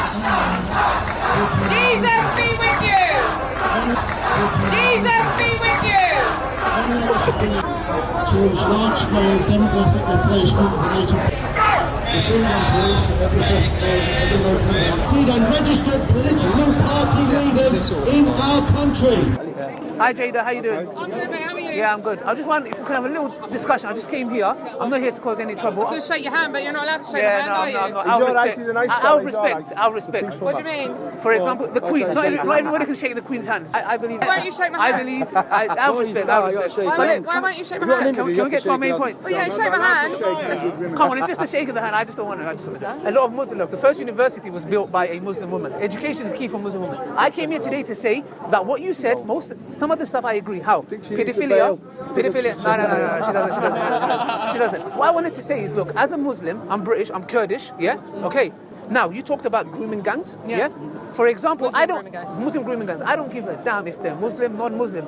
Jesus be with you! Jesus be with you! To large-scale demographic replacement related the Syrian police at every festival, every local event, and registered political party leaders in our country. Hi Jada, how you doing? I'm good, mate. How are you? Yeah, I'm good. I just wondering if we could have a little discussion. I just came here. I'm not here to cause any trouble. I was going to shake your hand, but you're not allowed to shake my hand, are you? I'm not. I'll respect. What do you mean? For example, the Queen. Not everybody can shake the Queen's hand. I believe. Why won't you shake my hand? I'll respect. Why won't you shake my hand? Can we get to our main point? Well, yeah, shake my hand. Come on, it's just a shake of the hand. I just don't want it. A lot of Muslims. Look, the first university was built by a Muslim woman. Education is key for Muslim women. I came here today to say that what you said, some of the stuff I agree. How? Pedophilia. No, she doesn't. What I wanted to say is, look, as a Muslim, I'm British, I'm Kurdish, yeah? Okay. Now, you talked about grooming gangs, yeah? For example, Muslim grooming gangs. I don't give a damn if they're Muslim, non-Muslim.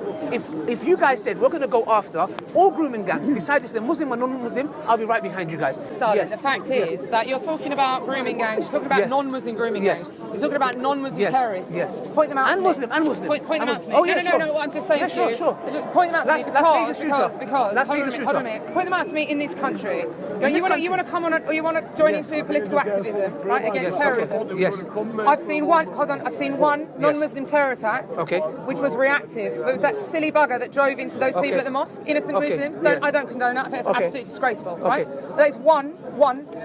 If you guys said we're going to go after all grooming gangs, besides if they're Muslim or non-Muslim, I'll be right behind you guys. Yes. The fact is that you're talking about grooming gangs, you're talking about non-Muslim grooming gangs, you're talking about non-Muslim terrorists. Point them out to me. And Muslim. Point them out to me. Oh, yeah, No, I'm just saying to you. Sure. Just point them out to me because hold on a minute. Point them out to me in this country. You want to come on, or you want to join into political activism, right, against terrorism? Yes. I've seen one non-Muslim terror attack, which was reactive. It was that silly bugger that drove into those people at the mosque, innocent Muslims. I don't condone that. I think it's absolutely disgraceful, right? That is one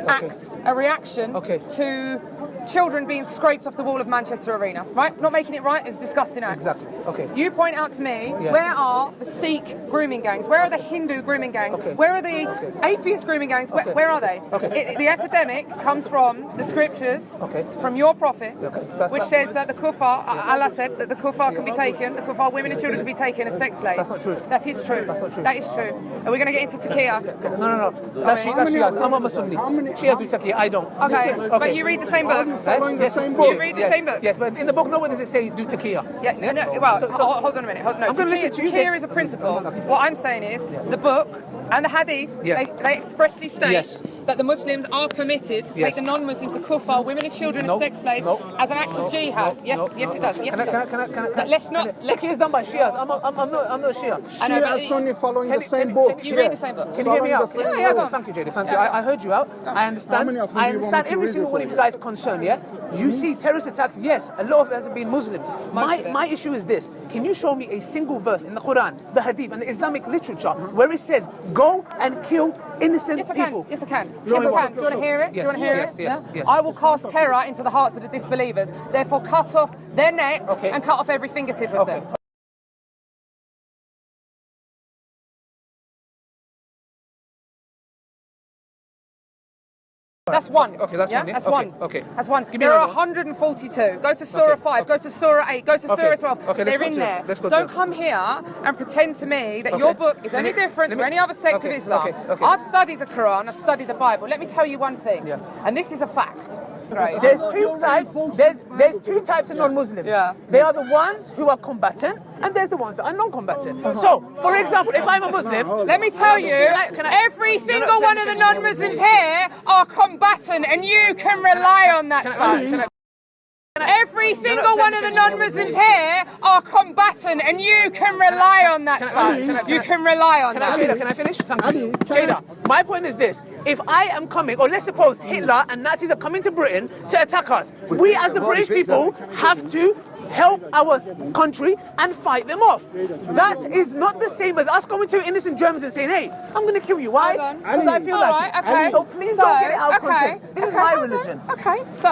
act, a reaction to children being scraped off the wall of Manchester Arena, right? Not making it right, it was a disgusting act. Exactly, You point out to me, where are the Sikh grooming gangs? Where are the Hindu grooming gangs? Where are the atheist grooming gangs? Where are they? The epidemic comes from the scriptures, from your prophet, which says that the kuffar, Allah said that the kuffar can be taken, the kuffar women and children can be taken as sex slaves. That's not true. That is true. That's not true. That is true. Are we going to get into taqiyya? No. That's Shias. I'm a Sunni. Shias do taqiyya. I don't. Okay, but you read the same book. The same book. You read the same book. Yes, but in the book, nowhere does it say do taqiyya. Yeah. No, well, hold on a minute. I'm going to listen to you. Taqiyya is a principle. What I'm saying is the book and the hadith, they expressly state that the Muslims are permitted to take the non-Muslims, the kuffar, women and children as sex slaves as an act of jihad. Yes, it does. Yes, it does. Let's not. Taqiyya is done by Shias. I'm not Shia. Shia and Sunni following the same book. You read the same book. Can you hear me out? Yeah, go on. Thank you, Jada. Thank you. I heard you out. I understand. I understand every single one of you guys concerned, yeah? You see terrorist attacks, yes, a lot of it has been Muslims. My issue is this. Can you show me a single verse in the Quran, the Hadith, and the Islamic literature where it says, go and kill innocent people? Yes, I can. Do you want to hear it? Yes. I will cast terror into the hearts of the disbelievers, therefore cut off their necks and cut off every fingertip of them. That's one. That's one. That's one. That's one. Give me there are another. 142. Go to Surah 5, go to Surah 8, go to Surah 12. They're in there. Don't come here and pretend to me that your book is any different to any other sect of Islam. I've studied the Quran, I've studied the Bible. Let me tell you one thing, and this is a fact. Right. There's two types. There's two types of non-Muslims. They are the ones who are combatant, and there's the ones that are non-combatant. So, for example, if I'm a Muslim, let me tell you, every single one of the non-Muslims here are combatant, and you can rely on that, son. Every single one of the non-Muslims here are combatant, and you can rely on that, son. You can rely on that. Jada, can I finish? Thank you. Jada, my point is this. If I am coming, or let's suppose Hitler and Nazis are coming to Britain to attack us, we as the British people have to help our country and fight them off. That is not the same as us going to innocent Germans and saying, hey, I'm going to kill you. Why? Because I feel like it. So please don't get it out of context. This is my religion. Okay, so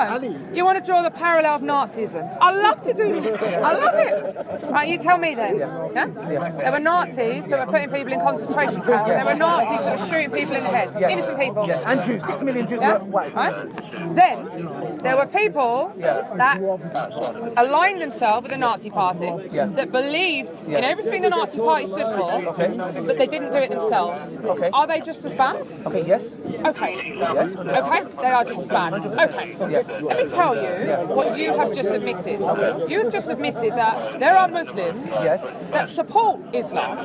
you want to draw the parallel of Nazism. I love to do this. I love it. Right, you tell me then. Yeah? There were Nazis that were putting people in concentration camps. There were Nazis that were shooting people in the head. Innocent people. And Jews. 6 million Jews were white. Right? Then there were people that aligned themselves with the Nazi Party, that believed in everything the Nazi Party stood for, but they didn't do it themselves. Are they just as bad? Yes. They are just as bad. Let me tell you what you have just admitted. You have just admitted that there are Muslims that support Islam.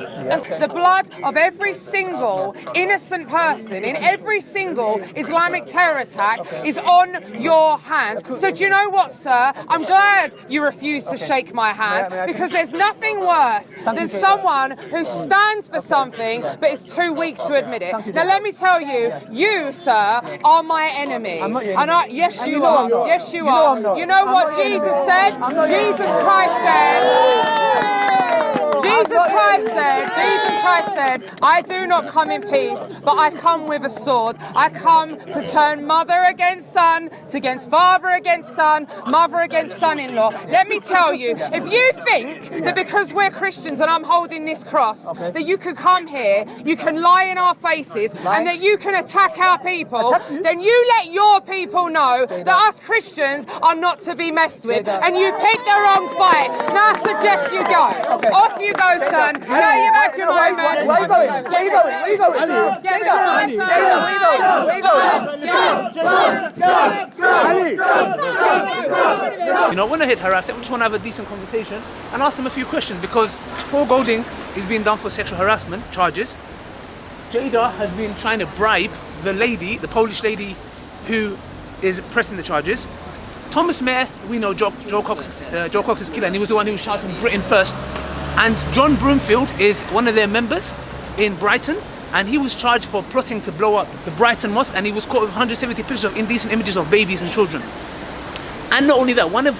The blood of every single innocent person in every every single Islamic terror attack is on your hands. So do you know what, sir? I'm glad you refuse to shake my hand, because there's nothing worse than someone who stands for something but is too weak to admit it. Now let me tell you, you, sir, are my enemy. Yes, you are. Yes, you are. You know what Jesus said? Jesus Christ said, I do not come in peace, but I come with a sword. I come to turn mother against son, against father against son, mother against son-in-law. Let me tell you, if you think that because we're Christians and I'm holding this cross, that you can come here, you can lie in our faces, and that you can attack our people, then you let your people know that us Christians are not to be messed with, and you picked the wrong fight. Now I suggest you go. Off you go, son. Now you've had your moment. Where are you going? Where are you going? Where are you going? You know, when I hit harass them, I just want to have a decent conversation and ask them a few questions, because Paul Golding is being done for sexual harassment charges. Jada has been trying to bribe the lady, the Polish lady who is pressing the charges. Thomas Mayer, we know Joe Cox's killer, and he was the one who was shouting Britain first. And John Broomfield is one of their members in Brighton, and he was charged for plotting to blow up the Brighton Mosque, and he was caught with 170 pictures of indecent images of babies and children. And not only that, one of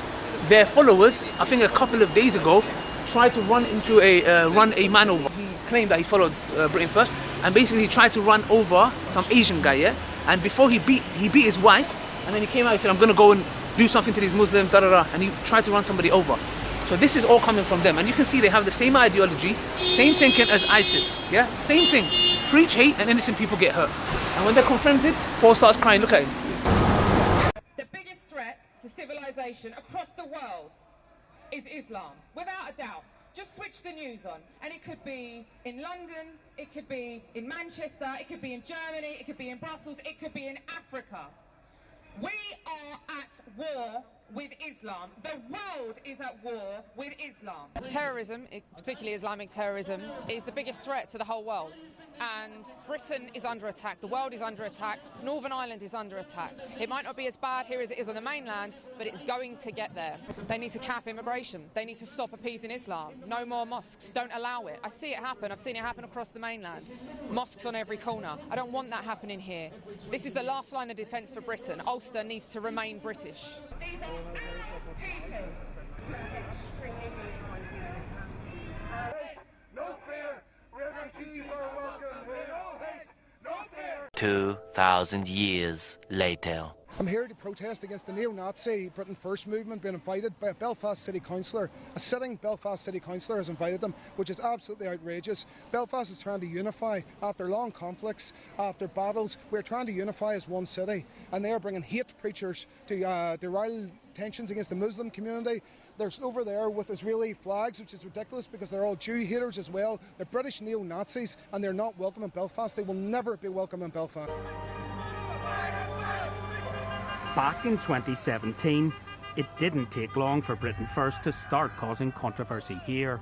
their followers, I think a couple of days ago, tried to run a man over. He claimed that he followed Britain first, and basically he tried to run over some Asian guy, yeah? And before he beat his wife, and then he came out and said, I'm gonna go and do something to these Muslims, and he tried to run somebody over. So this is all coming from them, and you can see they have the same ideology, same thinking as ISIS, yeah? Same thing, preach hate and innocent people get hurt. And when they're confronted, Paul starts crying, look at him. The biggest threat to civilization across the world is Islam, without a doubt. Just switch the news on, and it could be in London, it could be in Manchester, it could be in Germany, it could be in Brussels, it could be in Africa. We are at war with Islam. The world is at war with Islam. Terrorism, particularly Islamic terrorism, is the biggest threat to the whole world. And Britain is under attack, the world is under attack, Northern Ireland is under attack. It might not be as bad here as it is on the mainland, but it's going to get there. They need to cap immigration, they need to stop appeasing Islam, no more mosques, don't allow it. I see it happen, I've seen it happen across the mainland. Mosques on every corner. I don't want that happening here. This is the last line of defence for Britain. Ulster needs to remain British. These are our people. No fear! Refugees are welcome! No hate! No fear! 2,000 years later. I'm here to protest against the neo-Nazi Britain First movement being invited by a Belfast City Councillor. A sitting Belfast City Councillor has invited them, which is absolutely outrageous. Belfast is trying to unify after long conflicts, after battles. We're trying to unify as one city, and they are bringing hate preachers to rile tensions against the Muslim community. They're over there with Israeli flags, which is ridiculous because they're all Jew haters as well. They're British neo-Nazis, and they're not welcome in Belfast. They will never be welcome in Belfast. Back in 2017, it didn't take long for Britain First to start causing controversy here.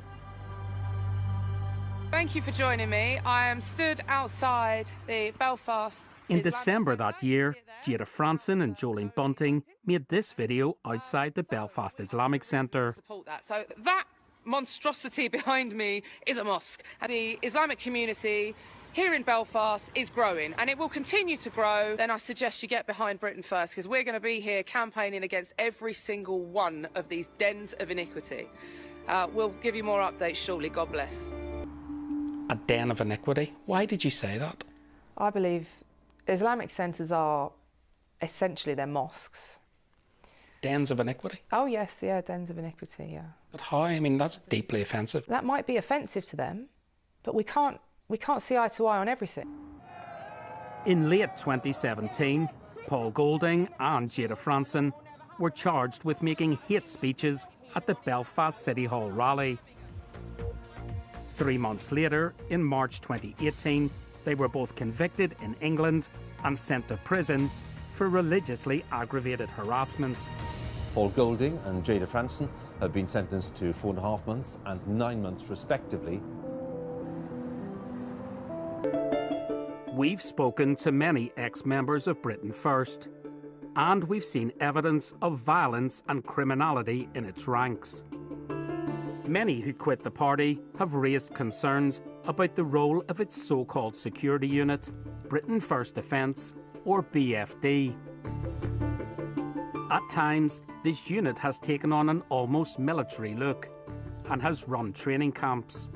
Thank you for joining me. I am stood outside the Belfast. In December that year, Jada Franson and Jolene Bunting made this video outside the Belfast Islamic Centre. So that monstrosity behind me is a mosque, and the Islamic community here in Belfast is growing, and it will continue to grow. Then I suggest you get behind Britain First, because we're going to be here campaigning against every single one of these dens of iniquity. We'll give you more updates shortly. God bless. A den of iniquity? Why did you say that? I believe Islamic centres are essentially they're mosques. Dens of iniquity? Oh yes, yeah, dens of iniquity, yeah. But how? I mean, that's deeply offensive. That might be offensive to them, but we can't see eye to eye on everything. In late 2017, Paul Golding and Jada Franson were charged with making hate speeches at the Belfast City Hall rally. 3 months later, in March 2018, they were both convicted in England and sent to prison for religiously aggravated harassment. Paul Golding and Jada Franson have been sentenced to 4.5 months and 9 months respectively. We've spoken to many ex-members of Britain First, and we've seen evidence of violence and criminality in its ranks. Many who quit the party have raised concerns about the role of its so-called security unit, Britain First Defence, or BFD. At times, this unit has taken on an almost military look and has run training camps.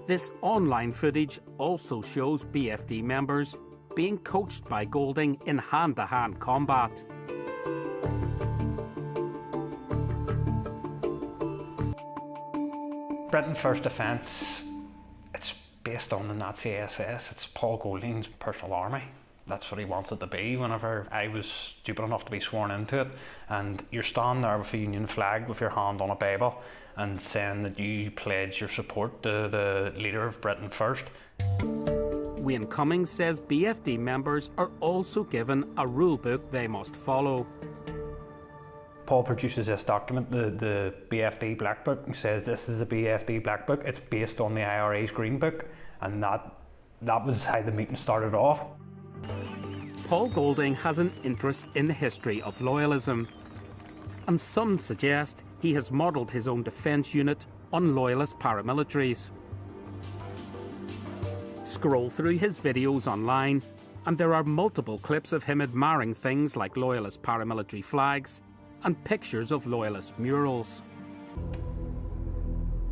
This online footage also shows BFD members being coached by Golding in hand-to-hand combat. Britain First Defence, it's based on the Nazi SS. It's Paul Golding's personal army. That's what he wants it to be. Whenever I was stupid enough to be sworn into it, and you're standing there with a Union flag with your hand on a Bible and saying that you pledge your support to the leader of Britain First. Wayne Cummings says BFD members are also given a rule book they must follow. Paul produces this document, the BFD Black Book, and says this is a BFD Black Book. It's based on the IRA's Green Book, and that was how the meeting started off. Paul Golding has an interest in the history of loyalism, and some suggest he has modelled his own defence unit on loyalist paramilitaries. Scroll through his videos online, and there are multiple clips of him admiring things like loyalist paramilitary flags and pictures of loyalist murals.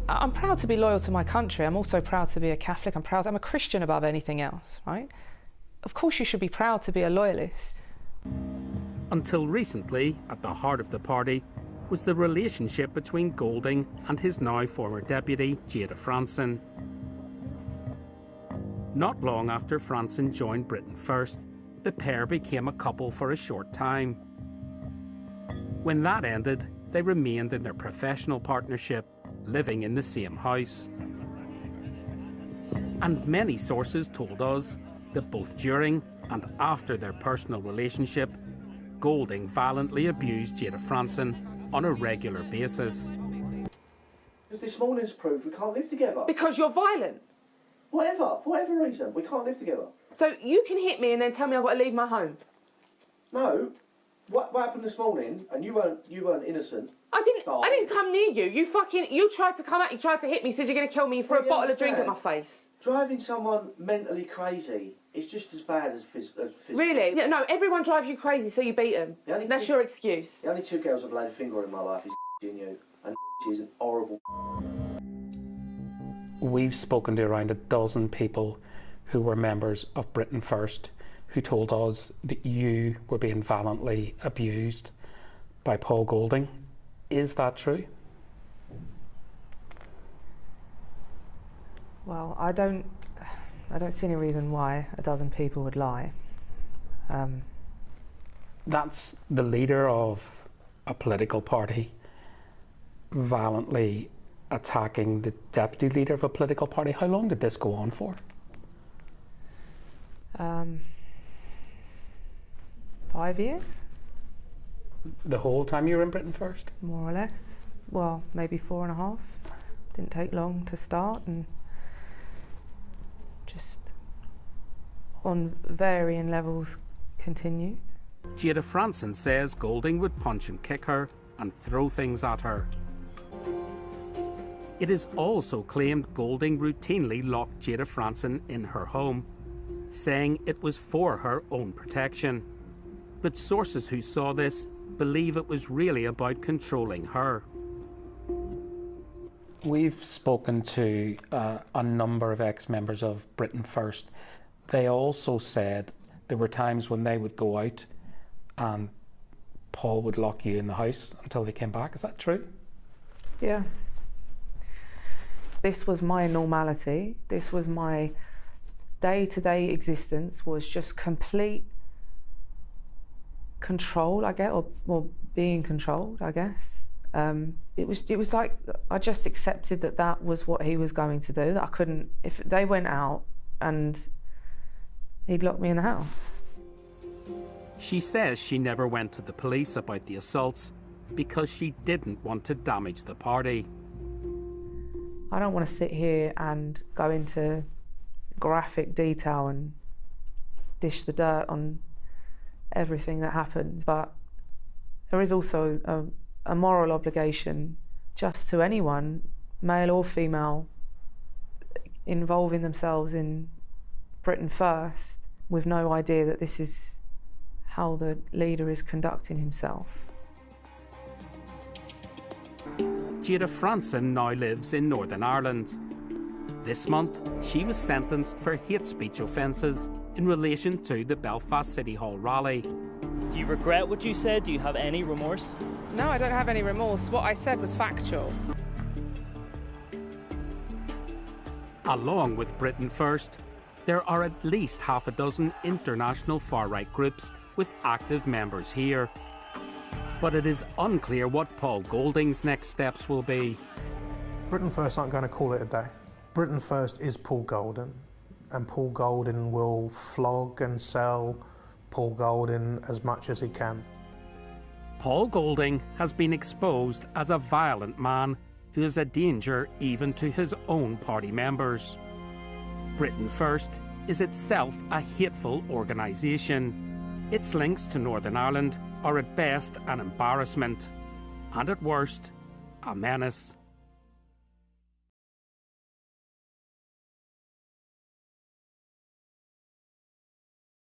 I'm proud to be loyal to my country. I'm also proud to be a Catholic. I'm a Christian above anything else, right? Of course you should be proud to be a loyalist. Until recently, at the heart of the party was the relationship between Golding and his now former deputy, Jada Franson. Not long after Franson joined Britain First, the pair became a couple for a short time. When that ended, they remained in their professional partnership, living in the same house. And many sources told us that both during and after their personal relationship, Golding violently abused Jada Franson on a regular basis. Because this morning's proved we can't live together. Because you're violent. Whatever, for whatever reason, we can't live together. So you can hit me and then tell me I've got to leave my home? No. What happened this morning? And you weren't innocent. I didn't come near you. You tried to come out. You tried to hit me. Said you're going to kill me for a bottle of drink at my face. Driving someone mentally crazy is just as bad as physical. Really? No, everyone drives you crazy, so you beat them. That's your excuse. The only two girls I've laid a finger in my life is and you, and is an horrible. We've spoken to around a dozen people who were members of Britain First who told us that you were being violently abused by Paul Golding. Is that true? Well, I don't see any reason why a dozen people would lie. That's the leader of a political party violently attacking the deputy leader of a political party. How long did this go on for? 5 years. The whole time you were in Britain First? More or less. Well, maybe 4.5. Didn't take long to start, and just on varying levels continued. Jada Franson says Golding would punch and kick her and throw things at her. It is also claimed Golding routinely locked Jada Franson in her home, saying it was for her own protection. But sources who saw this believe it was really about controlling her. We've spoken to a number of ex-members of Britain First. They also said there were times when they would go out and Paul would lock you in the house until they came back. Is that true? Yeah. This was my normality. This was my day-to-day existence, was just complete control, I guess, or being controlled, I guess. It was like I just accepted that was what he was going to do, that I couldn't, if they went out and he'd lock me in the house. She says she never went to the police about the assaults because she didn't want to damage the party. I don't want to sit here and go into graphic detail and dish the dirt on everything that happened, but there is also a moral obligation just to anyone, male or female, involving themselves in Britain First with no idea that this is how the leader is conducting himself. Jada Franson now lives in Northern Ireland. This month, she was sentenced for hate speech offences in relation to the Belfast City Hall rally. Do you regret what you said? Do you have any remorse? No, I don't have any remorse. What I said was factual. Along with Britain First, there are at least half a dozen international far-right groups with active members here. But it is unclear what Paul Golding's next steps will be. Britain First aren't going to call it a day. Britain First is Paul Golding, and Paul Golding will flog and sell Paul Golding as much as he can. Paul Golding has been exposed as a violent man who is a danger even to his own party members. Britain First is itself a hateful organisation. Its links to Northern Ireland are at best an embarrassment, and at worst, a menace.